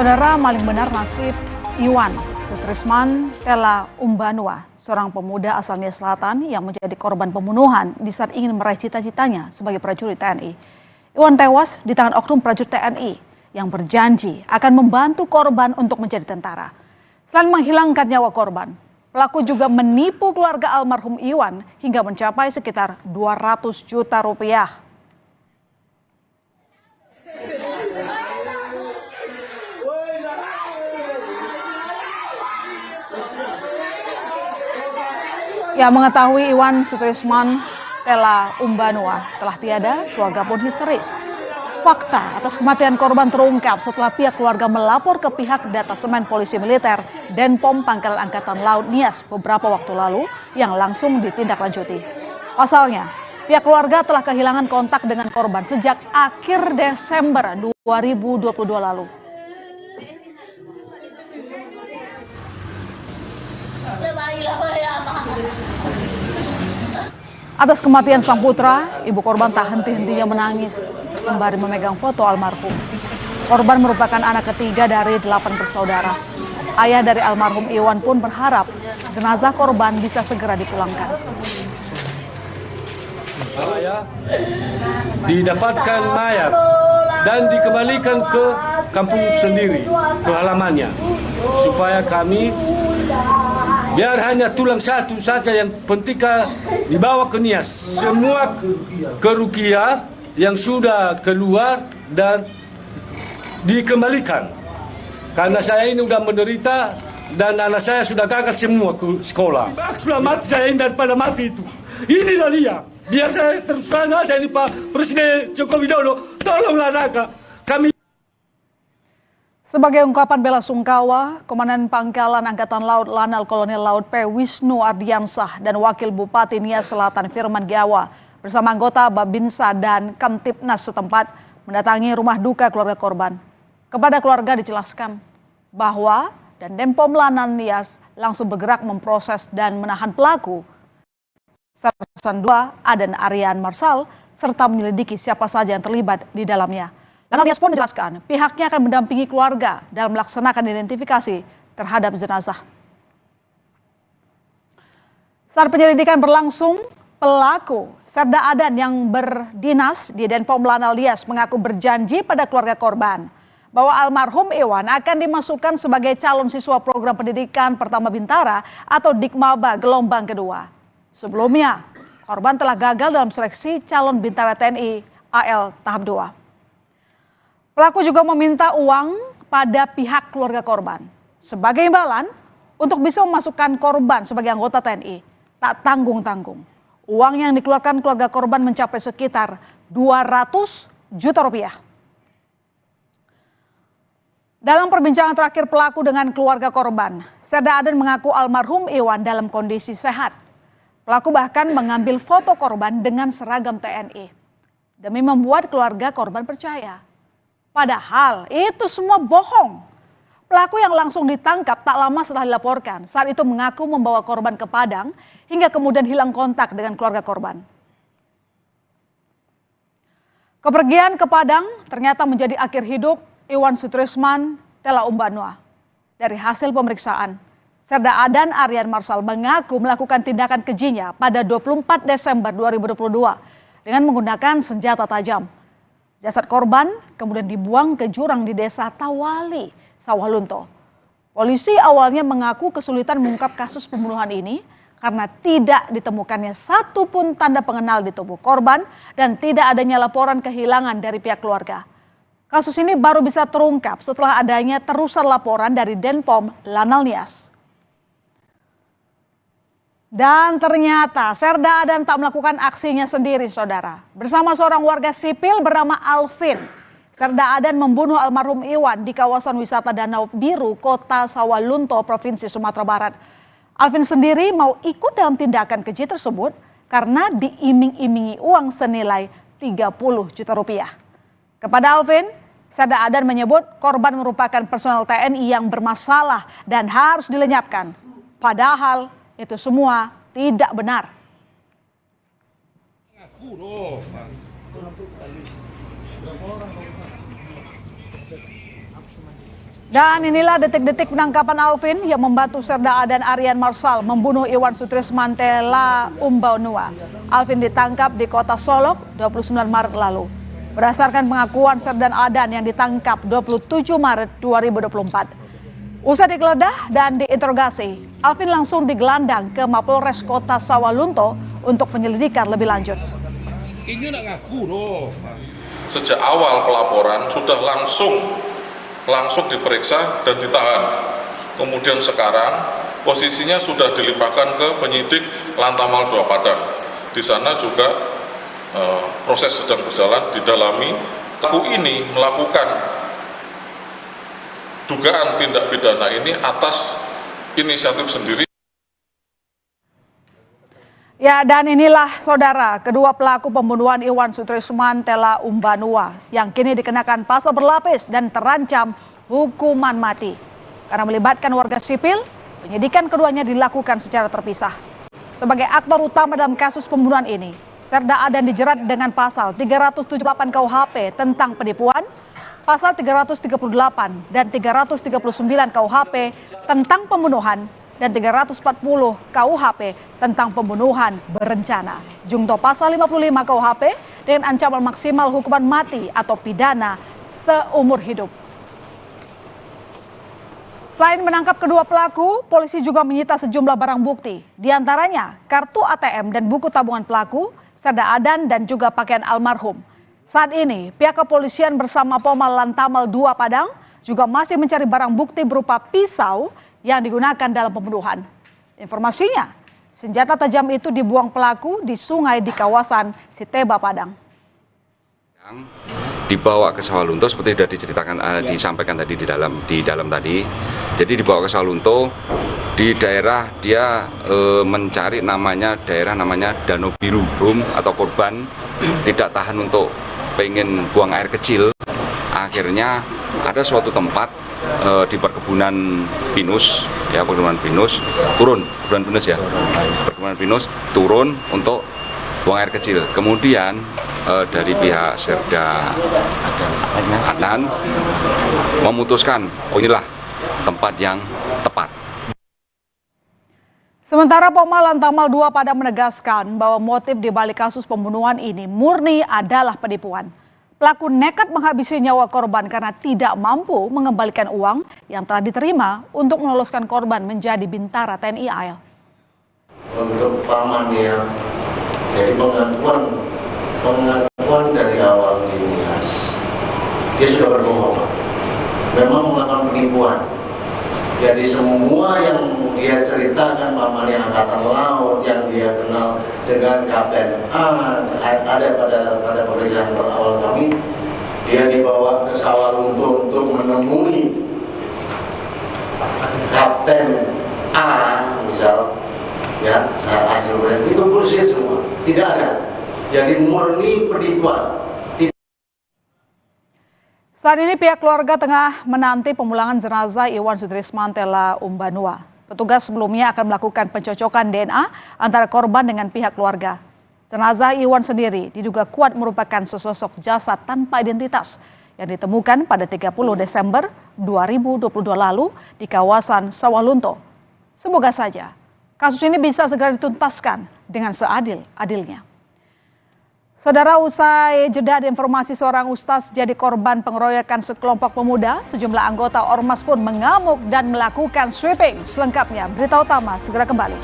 Saudara, maling benar nasib Iwan Sutrisman Tela Umbanua, seorang pemuda asal Nias Selatan yang menjadi korban pembunuhan di saat ingin meraih cita-citanya sebagai prajurit TNI. Iwan tewas di tangan oknum prajurit TNI yang berjanji akan membantu korban untuk menjadi tentara. Selain menghilangkan nyawa korban, pelaku juga menipu keluarga almarhum Iwan hingga mencapai sekitar 200 juta rupiah. Ya, mengetahui Iwan Sutrisman Tela Umbanua telah tiada, keluarga pun histeris. Fakta atas kematian korban terungkap setelah pihak keluarga melapor ke pihak Detasemen Polisi Militer Denpom Pangkalan Angkatan Laut Nias beberapa waktu lalu yang langsung ditindaklanjuti. Pasalnya, pihak keluarga telah kehilangan kontak dengan korban sejak akhir Desember 2022 lalu. Atas kematian sang putra, ibu korban tak henti-hentinya menangis sembari memegang foto almarhum. Korban merupakan anak ketiga dari 8 bersaudara. Ayah dari almarhum Iwan pun berharap jenazah korban bisa segera dipulangkan. Didapatkan mayat dan dikembalikan ke kampung sendiri, ke halamannya, supaya kami biar hanya tulang satu saja yang penting dibawa ke Nias. Semua ke Rukia yang sudah keluar dan dikembalikan. Karena saya ini sudah menderita dan anak saya sudah gagal semua ke sekolah. Sudah mati saya ini daripada mati itu. Inilah dia. Biar saya terus terang aja ini Pak Presiden Joko Widodo, tolonglah naga kami. Sebagai ungkapan bela sungkawa, Komandan Pangkalan Angkatan Laut Lanal Kolonel Laut P. Wisnu Ardiansah dan Wakil Bupati Nias Selatan Firman Giawa bersama anggota Babinsa dan Kamtipnas setempat mendatangi rumah duka keluarga korban. Kepada keluarga dijelaskan bahwa Denpom Lanal Nias langsung bergerak memproses dan menahan pelaku. Sersan 2 Aden Aryan Marsal serta menyelidiki siapa saja yang terlibat di dalamnya. Lanal Nias pun menjelaskan pihaknya akan mendampingi keluarga dalam melaksanakan identifikasi terhadap jenazah. Saat penyelidikan berlangsung, pelaku Serda Adan yang berdinas di Denpom Lanal Nias mengaku berjanji pada keluarga korban bahwa almarhum Iwan akan dimasukkan sebagai calon siswa program pendidikan pertama Bintara atau Dikmaba gelombang kedua. Sebelumnya, korban telah gagal dalam seleksi calon Bintara TNI AL tahap 2. Pelaku juga meminta uang pada pihak keluarga korban. Sebagai imbalan, untuk bisa memasukkan korban sebagai anggota TNI, tak tanggung-tanggung. Uang yang dikeluarkan keluarga korban mencapai sekitar 200 juta rupiah. Dalam perbincangan terakhir pelaku dengan keluarga korban, Serda Aden mengaku almarhum Iwan dalam kondisi sehat. Pelaku bahkan mengambil foto korban dengan seragam TNI demi membuat keluarga korban percaya. Padahal itu semua bohong. Pelaku yang langsung ditangkap tak lama setelah dilaporkan, saat itu mengaku membawa korban ke Padang hingga kemudian hilang kontak dengan keluarga korban. Kepergian ke Padang ternyata menjadi akhir hidup Iwan Sutrisman Tela Umbanua. Dari hasil pemeriksaan, Serda Adan Aryan Marsal mengaku melakukan tindakan kejinya pada 24 Desember 2022 dengan menggunakan senjata tajam. Jasad korban kemudian dibuang ke jurang di desa Tawali, Sawah Lunto. Polisi awalnya mengaku kesulitan mengungkap kasus pembunuhan ini karena tidak ditemukannya satupun tanda pengenal di tubuh korban dan tidak adanya laporan kehilangan dari pihak keluarga. Kasus ini baru bisa terungkap setelah adanya terusan laporan dari Denpom Lanal Nias. Dan ternyata Serda Adan tak melakukan aksinya sendiri, saudara. Bersama seorang warga sipil bernama Alvin, Serda Adan membunuh almarhum Iwan di kawasan wisata Danau Biru, Kota Sawah Lunto, Provinsi Sumatera Barat. Alvin sendiri mau ikut dalam tindakan keji tersebut karena diiming-imingi uang senilai 30 juta rupiah. Kepada Alvin, Serda Adan menyebut korban merupakan personel TNI yang bermasalah dan harus dilenyapkan. Padahal itu semua tidak benar. Dan inilah detik-detik penangkapan Alvin yang membantu Serda dan Arian Marsal membunuh Iwan Sutrisman Tela Umbanua. Alvin ditangkap di kota Solok 29 Maret lalu. Berdasarkan pengakuan Serda Adan yang ditangkap 27 Maret 2024. Usai digeledah dan diinterogasi, Alvin langsung digelandang ke Mapolres Kota Sawalunto untuk penyelidikan lebih lanjut. Ini nak ngaku doh. Sejak awal pelaporan sudah langsung diperiksa dan ditahan. Kemudian sekarang posisinya sudah dilimpahkan ke penyidik Lantamal 2 Padang. Di sana juga proses sedang berjalan, didalami. Pelaku ini melakukan dugaan tindak pidana ini atas inisiatif sendiri. Ya, dan inilah saudara, kedua pelaku pembunuhan Iwan Sutrisman Tela Umbanua yang kini dikenakan pasal berlapis dan terancam hukuman mati. Karena melibatkan warga sipil, penyidikan keduanya dilakukan secara terpisah. Sebagai aktor utama dalam kasus pembunuhan ini, Serda Adan dijerat dengan pasal 378 KUHP tentang penipuan, pasal 338 dan 339 KUHP tentang pembunuhan, dan 340 KUHP tentang pembunuhan berencana. Jungto pasal 55 KUHP dengan ancaman maksimal hukuman mati atau pidana seumur hidup. Selain menangkap kedua pelaku, polisi juga menyita sejumlah barang bukti. Di antaranya kartu ATM dan buku tabungan pelaku, Serda Adan dan juga pakaian almarhum. Saat ini pihak kepolisian bersama Pomal Lantamal 2 Padang juga masih mencari barang bukti berupa pisau yang digunakan dalam pembunuhan. Informasinya, senjata tajam itu dibuang pelaku di sungai di kawasan Siteba Padang. Dibawa ke Sawalunto seperti sudah diceritakan, disampaikan tadi di dalam tadi. Jadi dibawa ke Sawalunto, di daerah dia mencari daerah namanya Danau Biru Rum, atau korban tidak tahan untuk pengen buang air kecil. Akhirnya ada suatu tempat di perkebunan pinus, perkebunan pinus turun untuk buang air kecil. Kemudian dari pihak Serda Adan memutuskan, inilah tempat yang tepat. Sementara Pomal Lantamal 2 Padang menegaskan bahwa motif di balik kasus pembunuhan ini murni adalah penipuan. Pelaku nekat menghabisi nyawa korban karena tidak mampu mengembalikan uang yang telah diterima untuk meloloskan korban menjadi bintara TNI AL. Untuk pamannya, jadi pengakuan dari awal Nias, dia sudah berbohong. Memang melakukan penipuan. Jadi semua yang dia ceritakan pamannya angkatan laut yang dia kenal dengan Kapten A, ada pada pemeriksaan awal kami, dia dibawa ke Sawalunto untuk menemui Kapten A, misal, ya hasilnya itu bullshit semua, tidak ada. Jadi murni penipuan. Saat ini pihak keluarga tengah menanti pemulangan jenazah Iwan Sutrisman Tela Umbanua. Petugas sebelumnya akan melakukan pencocokan DNA antara korban dengan pihak keluarga. Jenazah Iwan sendiri diduga kuat merupakan sesosok jasad tanpa identitas yang ditemukan pada 30 Desember 2022 lalu di kawasan Sawalunto. Semoga saja kasus ini bisa segera dituntaskan dengan seadil-adilnya. Saudara, usai jeda dan informasi seorang ustaz jadi korban pengeroyokan sekelompok pemuda, sejumlah anggota Ormas pun mengamuk dan melakukan sweeping. Selengkapnya, berita utama segera kembali.